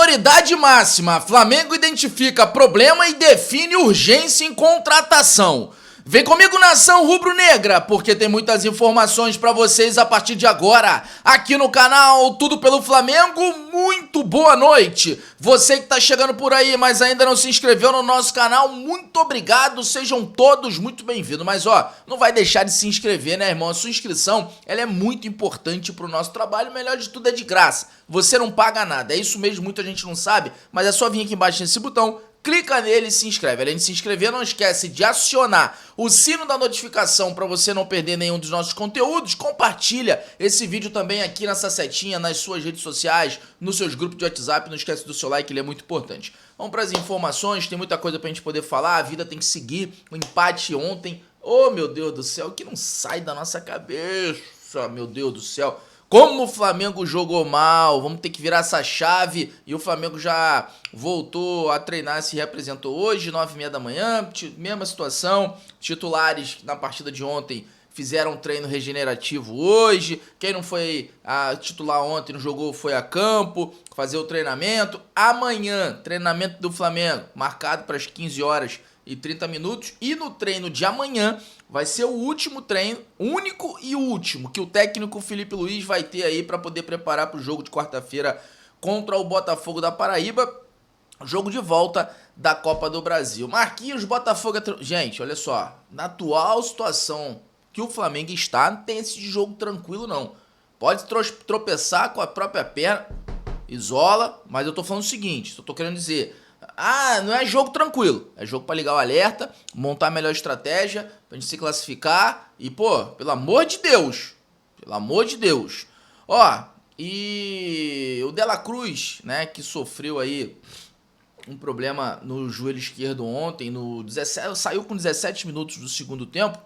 Prioridade máxima. Flamengo identifica problema e define urgência em contratação. Vem comigo, nação rubro-negra, porque tem muitas informações pra vocês a partir de agora. Aqui no canal Tudo Pelo Flamengo, muito boa noite. Você que tá chegando por aí, mas ainda não se inscreveu no nosso canal, muito obrigado. Sejam todos muito bem-vindos. Mas ó, não vai deixar de se inscrever, né, irmão? A sua inscrição, ela é muito importante pro nosso trabalho. O melhor de tudo é de graça. Você não paga nada. É isso mesmo, muita gente não sabe, mas é só vir aqui embaixo nesse botão. Clica nele e se inscreve. Além de se inscrever, não esquece de acionar o sino da notificação para você não perder nenhum dos nossos conteúdos. Compartilha esse vídeo também aqui nessa setinha, nas suas redes sociais, nos seus grupos de WhatsApp. Não esquece do seu like, ele é muito importante. Vamos para as informações, tem muita coisa para a gente poder falar. A vida tem que seguir. O empate ontem, oh meu Deus do céu, que não sai da nossa cabeça, meu Deus do céu. Como o Flamengo jogou mal, vamos ter que virar essa chave. E o Flamengo já voltou a treinar, se representou hoje, 9h30 da manhã, mesma situação. Titulares na partida de ontem fizeram um treino regenerativo hoje. Quem não foi a titular ontem, não jogou, foi a campo fazer o treinamento. Amanhã, treinamento do Flamengo, marcado para as 15h30. E no treino de amanhã vai ser o último treino, único e último, que o técnico Felipe Luiz vai ter aí para poder preparar para o jogo de quarta-feira contra o Botafogo da Paraíba, jogo de volta da Copa do Brasil. Marquinhos, Botafogo... Gente, olha só, na atual situação que o Flamengo está, não tem esse jogo tranquilo não. Pode tropeçar com a própria perna, isola, mas eu tô falando o seguinte, eu tô querendo dizer... Ah, não é jogo tranquilo, é jogo pra ligar o alerta, montar a melhor estratégia, pra gente se classificar e, pô, pelo amor de Deus, ó, e o De La Cruz, né, que sofreu aí um problema no joelho esquerdo ontem, saiu com 17 minutos do segundo tempo,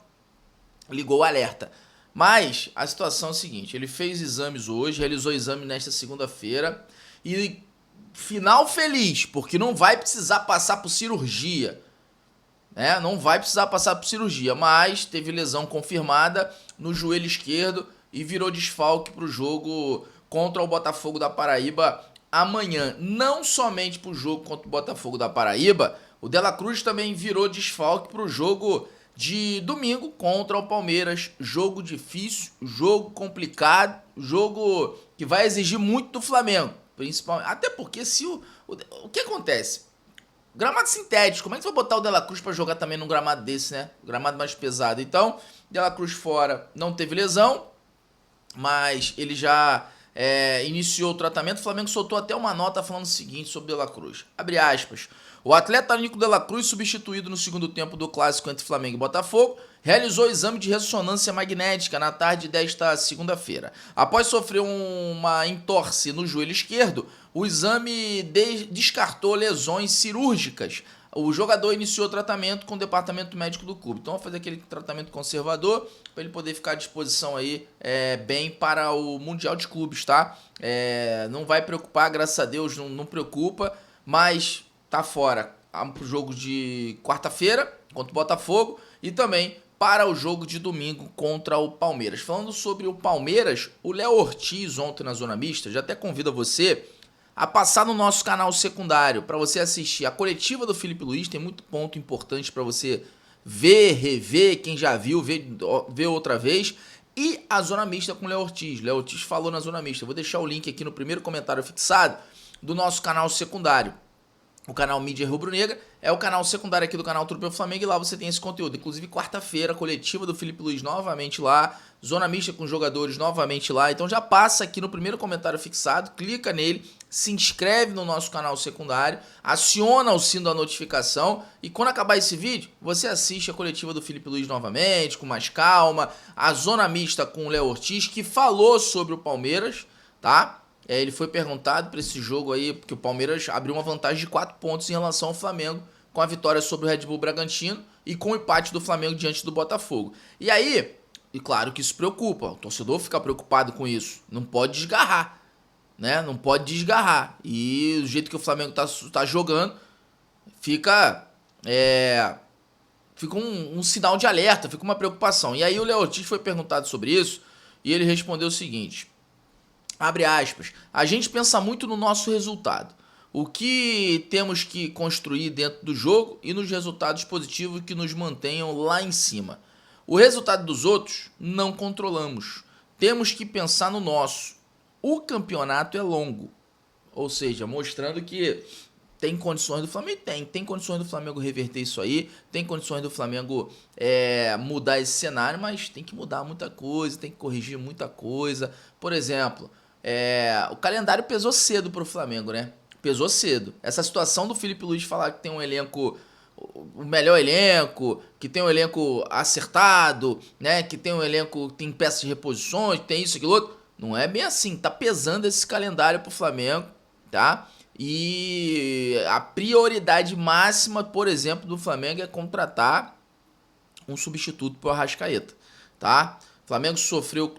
ligou o alerta, mas a situação é a seguinte, ele fez exames hoje, realizou exame nesta segunda-feira e... Final feliz, porque não vai precisar passar por cirurgia, né? Não vai precisar passar por cirurgia, mas teve lesão confirmada no joelho esquerdo e virou desfalque para o jogo contra o Botafogo da Paraíba amanhã. Não somente para o jogo contra o Botafogo da Paraíba, o De La Cruz também virou desfalque para o jogo de domingo contra o Palmeiras. Jogo difícil, jogo complicado, jogo que vai exigir muito do Flamengo. Principalmente, até porque se o que acontece? Gramado sintético, como é que você vai botar o De La Cruz pra jogar também num gramado desse, né? Gramado mais pesado. Então, De La Cruz fora, não teve lesão, mas ele já iniciou o tratamento. O Flamengo soltou até uma nota falando o seguinte sobre o De La Cruz. Abre aspas. O atleta Nico De La Cruz, substituído no segundo tempo do clássico entre Flamengo e Botafogo, realizou exame de ressonância magnética na tarde desta segunda-feira. Após sofrer uma entorse no joelho esquerdo, o exame descartou lesões cirúrgicas. O jogador iniciou o tratamento com o departamento médico do clube. Então, vamos fazer aquele tratamento conservador para ele poder ficar à disposição aí bem para o Mundial de Clubes, tá? Não vai preocupar, graças a Deus, não preocupa, mas tá fora para o jogo de quarta-feira contra o Botafogo e também para o jogo de domingo contra o Palmeiras. Falando sobre o Palmeiras, o Léo Ortiz ontem na Zona Mista, já até convido você a passar no nosso canal secundário para você assistir a coletiva do Felipe Luiz, tem muito ponto importante para você ver, rever, quem já viu, ver outra vez, e a Zona Mista com o Léo Ortiz. Léo Ortiz falou na Zona Mista, eu vou deixar o link aqui no primeiro comentário fixado do nosso canal secundário. O canal Mídia Rubro-Negra é o canal secundário aqui do canal Tudo Pelo Flamengo e lá você tem esse conteúdo. Inclusive, quarta-feira, coletiva do Felipe Luiz novamente lá, Zona Mista com jogadores novamente lá. Então já passa aqui no primeiro comentário fixado, clica nele, se inscreve no nosso canal secundário, aciona o sino da notificação e quando acabar esse vídeo, você assiste a coletiva do Felipe Luiz novamente, com mais calma, a Zona Mista com o Léo Ortiz, que falou sobre o Palmeiras, tá? Ele foi perguntado para esse jogo aí, porque o Palmeiras abriu uma vantagem de 4 pontos em relação ao Flamengo, com a vitória sobre o Red Bull Bragantino e com o empate do Flamengo diante do Botafogo. E aí, e claro que isso preocupa, o torcedor fica preocupado com isso, não pode desgarrar, né? Não pode desgarrar. E do jeito que o Flamengo tá jogando, fica um sinal de alerta, fica uma preocupação. E aí o Léo Ortiz foi perguntado sobre isso e ele respondeu o seguinte... Abre aspas, a gente pensa muito no nosso resultado. O que temos que construir dentro do jogo e nos resultados positivos que nos mantenham lá em cima. O resultado dos outros não controlamos. Temos que pensar no nosso. O campeonato é longo. Ou seja, mostrando que tem condições do Flamengo? Tem condições do Flamengo reverter isso aí, tem condições do Flamengo mudar esse cenário, mas tem que mudar muita coisa, tem que corrigir muita coisa. Por exemplo, o calendário pesou cedo pro Flamengo, né? Pesou cedo. Essa situação do Felipe Luiz falar que tem um elenco, o melhor elenco, que tem um elenco acertado, né? Que tem um elenco, tem peças de reposições, tem isso, aquilo outro. Não é bem assim, tá pesando esse calendário pro Flamengo, tá? E a prioridade máxima, por exemplo, do Flamengo é contratar um substituto pro Arrascaeta, tá? O Flamengo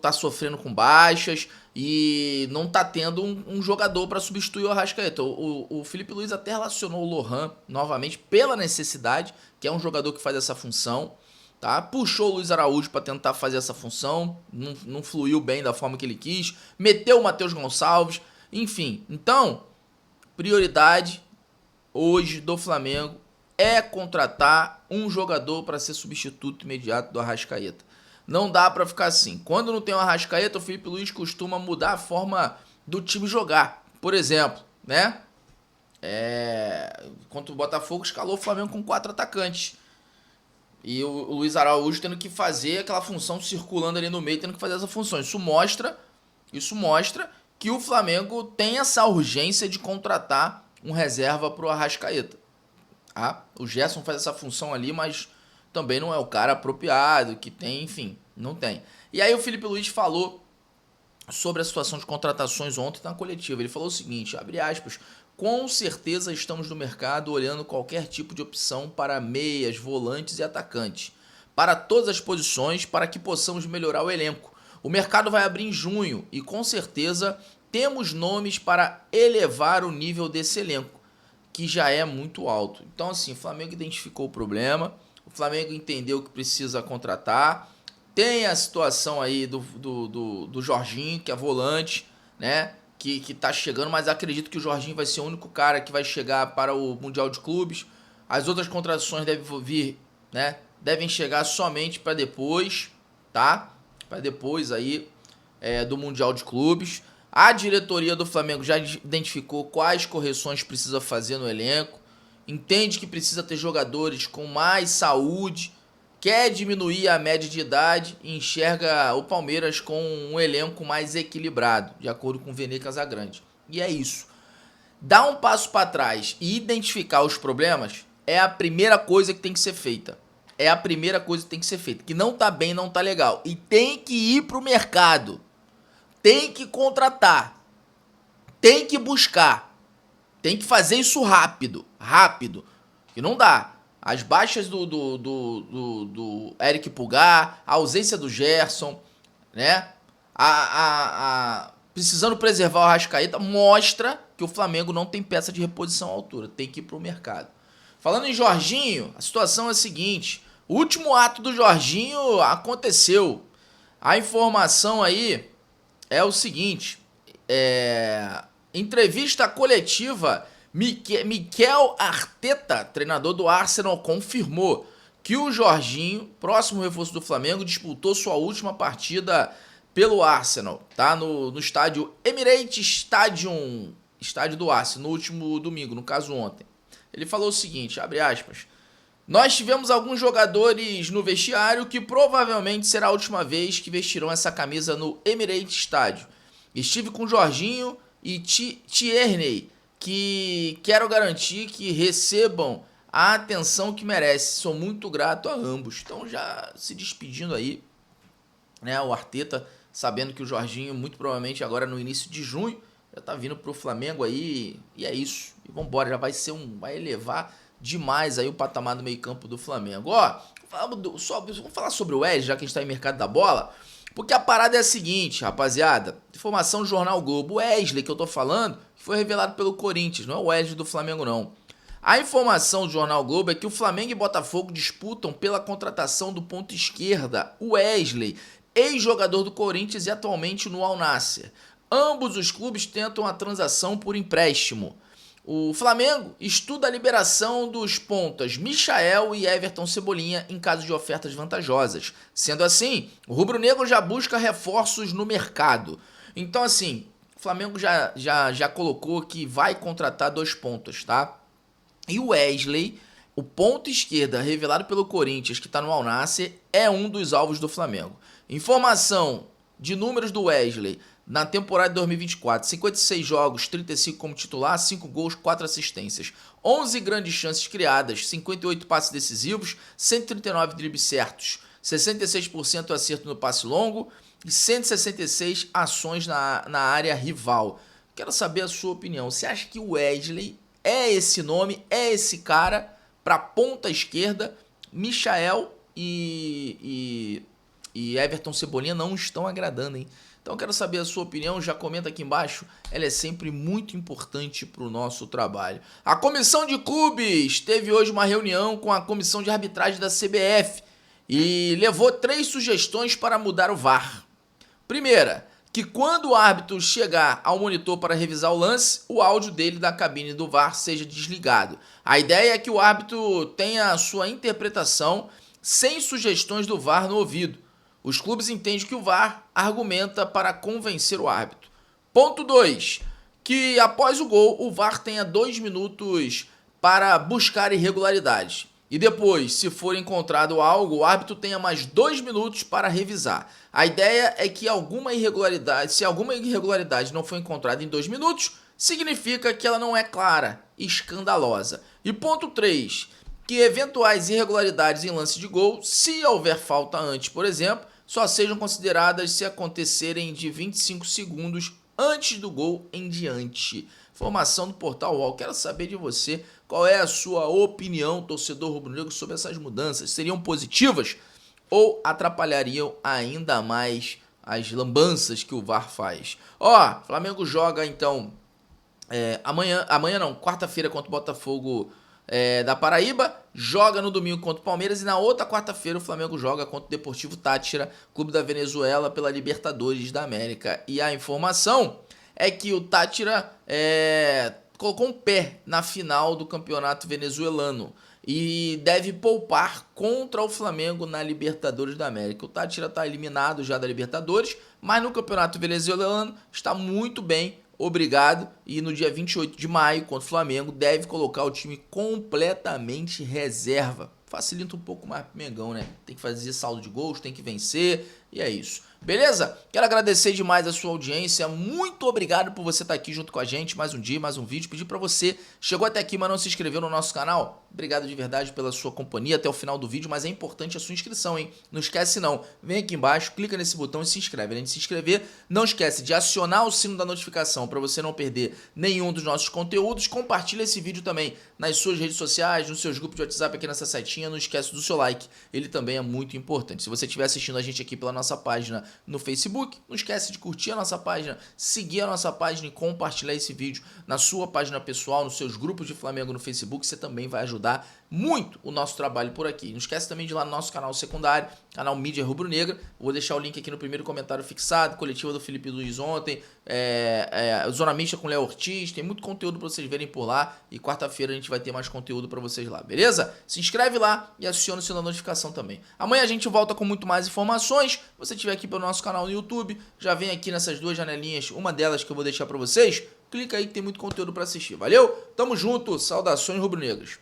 tá sofrendo com baixas e não tá tendo um jogador para substituir o Arrascaeta. O Felipe Luiz até relacionou o Lohan novamente pela necessidade, que é um jogador que faz essa função, tá? Puxou o Luiz Araújo para tentar fazer essa função, não fluiu bem da forma que ele quis, meteu o Matheus Gonçalves, enfim. Então, prioridade hoje do Flamengo é contratar um jogador para ser substituto imediato do Arrascaeta. Não dá para ficar assim. Quando não tem o Arrascaeta, o Felipe Luiz costuma mudar a forma do time jogar. Por exemplo, né? Contra o Botafogo, escalou o Flamengo com 4 atacantes. E o Luiz Araújo tendo que fazer aquela função, circulando ali no meio, tendo que fazer essa função. Isso mostra que o Flamengo tem essa urgência de contratar um reserva pro Arrascaeta. Ah, o Gerson faz essa função ali, mas também não é o cara apropriado, que tem, enfim, não tem. E aí o Felipe Luiz falou sobre a situação de contratações ontem na coletiva. Ele falou o seguinte, abre aspas, com certeza estamos no mercado olhando qualquer tipo de opção para meias, volantes e atacantes, para todas as posições, para que possamos melhorar o elenco. O mercado vai abrir em junho e com certeza temos nomes para elevar o nível desse elenco, que já é muito alto. Então assim, o Flamengo identificou o problema, o Flamengo entendeu que precisa contratar, tem a situação aí do Jorginho, que é volante, né? Que tá chegando, mas acredito que o Jorginho vai ser o único cara que vai chegar para o Mundial de Clubes. As outras contratações devem vir, né? Devem chegar somente para depois, tá? Para depois aí do Mundial de Clubes. A diretoria do Flamengo já identificou quais correções precisa fazer no elenco, entende que precisa ter jogadores com mais saúde, quer diminuir a média de idade e enxerga o Palmeiras com um elenco mais equilibrado, de acordo com o Vene Casagrande. E é isso. Dar um passo para trás e identificar os problemas é a primeira coisa que tem que ser feita. É a primeira coisa que tem que ser feita. Que não tá bem, não tá legal. E tem que ir pro mercado. Tem que contratar. Tem que buscar. Tem que fazer isso rápido. Rápido. Que não dá. As baixas do Eric Pulgar, a ausência do Gerson, né? Precisando preservar o Arrascaeta, mostra que o Flamengo não tem peça de reposição à altura. Tem que ir pro mercado. Falando em Jorginho, a situação é a seguinte. O último ato do Jorginho aconteceu. A informação aí é o seguinte. Entrevista coletiva, Mikel Arteta, treinador do Arsenal, confirmou que o Jorginho, próximo reforço do Flamengo, disputou sua última partida pelo Arsenal, tá? No estádio Emirates Stadium, estádio do Arsenal, no último domingo, no caso ontem. Ele falou o seguinte, abre aspas, nós tivemos alguns jogadores no vestiário que provavelmente será a última vez que vestirão essa camisa no Emirates Stadium. Estive com o Jorginho e Tierney, que quero garantir que recebam a atenção que merece. Sou muito grato a ambos. Então já se despedindo aí, né, o Arteta, sabendo que o Jorginho muito provavelmente agora no início de junho já tá vindo pro Flamengo aí, e é isso. E vambora, já vai vai elevar demais aí o patamar do meio-campo do Flamengo. Ó, vamos falar sobre o Wesley, já que a gente tá em mercado da bola, porque a parada é a seguinte, rapaziada. Informação do Jornal Globo. O Wesley que eu tô falando foi revelado pelo Corinthians, não é o Wesley do Flamengo não. A informação do Jornal Globo é que o Flamengo e Botafogo disputam pela contratação do ponta esquerda, o Wesley, ex-jogador do Corinthians e atualmente no Al Nassr. Ambos os clubes tentam a transação por empréstimo. O Flamengo estuda a liberação dos pontas Michael e Everton Cebolinha em caso de ofertas vantajosas. Sendo assim, o rubro-negro já busca reforços no mercado. Então, assim, o Flamengo já colocou que vai contratar 2 pontas, tá? E o Wesley, o ponta esquerda revelado pelo Corinthians, que está no Al Nassr, é um dos alvos do Flamengo. Informação de números do Wesley na temporada de 2024, 56 jogos, 35 como titular, 5 gols, 4 assistências, 11 grandes chances criadas, 58 passes decisivos, 139 dribles certos, 66% acerto no passe longo e 166 ações na área rival. Quero saber a sua opinião. Você acha que o Wesley é esse nome, é esse cara para ponta esquerda? Michael e Everton Cebolinha não estão agradando, hein? Então quero saber a sua opinião, já comenta aqui embaixo, ela é sempre muito importante para o nosso trabalho. A Comissão de Clubes teve hoje uma reunião com a Comissão de Arbitragem da CBF e levou 3 sugestões para mudar o VAR. Primeira, que quando o árbitro chegar ao monitor para revisar o lance, o áudio dele da cabine do VAR seja desligado. A ideia é que o árbitro tenha a sua interpretação sem sugestões do VAR no ouvido. Os clubes entendem que o VAR argumenta para convencer o árbitro. Ponto 2. Que após o gol, o VAR tenha 2 minutos para buscar irregularidades. E depois, se for encontrado algo, o árbitro tenha mais 2 minutos para revisar. A ideia é que se alguma irregularidade não foi encontrada em 2 minutos, significa que ela não é clara, escandalosa. E ponto 3. Que eventuais irregularidades em lance de gol, se houver falta antes, por exemplo, só sejam consideradas se acontecerem de 25 segundos antes do gol em diante. Informação do Portal UOL. Quero saber de você qual é a sua opinião, torcedor rubro-negro, sobre essas mudanças. Seriam positivas ou atrapalhariam ainda mais as lambanças que o VAR faz? Flamengo joga então quarta-feira contra o Botafogo da Paraíba, joga no domingo contra o Palmeiras e na outra quarta-feira o Flamengo joga contra o Deportivo Táchira, clube da Venezuela, pela Libertadores da América. E a informação é que o Táchira colocou um pé na final do campeonato venezuelano e deve poupar contra o Flamengo na Libertadores da América. O Táchira está eliminado já da Libertadores, mas no campeonato venezuelano está muito bem, obrigado, e no dia 28 de maio, contra o Flamengo, deve colocar o time completamente reserva. Facilita um pouco mais pro Mengão, né? Tem que fazer saldo de gols, tem que vencer, e é isso. Beleza? Quero agradecer demais a sua audiência, muito obrigado por você estar aqui junto com a gente, mais um dia, mais um vídeo. Pedir para você, chegou até aqui, mas não se inscreveu no nosso canal? Obrigado de verdade pela sua companhia até o final do vídeo, mas é importante a sua inscrição, hein? Não esquece não, vem aqui embaixo, clica nesse botão e se inscreve. Além de se inscrever, não esquece de acionar o sino da notificação para você não perder nenhum dos nossos conteúdos. Compartilha esse vídeo também nas suas redes sociais, nos seus grupos de WhatsApp aqui nessa setinha. Não esquece do seu like, ele também é muito importante. Se você estiver assistindo a gente aqui pela nossa página no Facebook, não esquece de curtir a nossa página, seguir a nossa página e compartilhar esse vídeo na sua página pessoal, nos seus grupos de Flamengo no Facebook. Você também vai ajudar muito o nosso trabalho por aqui. Não esquece também de ir lá no nosso canal secundário, canal Mídia Rubro Negra. Vou deixar o link aqui no primeiro comentário fixado, coletiva do Felipe Luiz ontem, Zona Mista com Léo Ortiz, tem muito conteúdo para vocês verem por lá e quarta-feira a gente vai ter mais conteúdo para vocês lá, beleza? Se inscreve lá e aciona o sino da notificação também. Amanhã a gente volta com muito mais informações. Se você estiver aqui pelo nosso canal no YouTube, já vem aqui nessas 2 janelinhas, uma delas que eu vou deixar para vocês. Clica aí que tem muito conteúdo para assistir. Valeu? Tamo junto, saudações rubro-negras.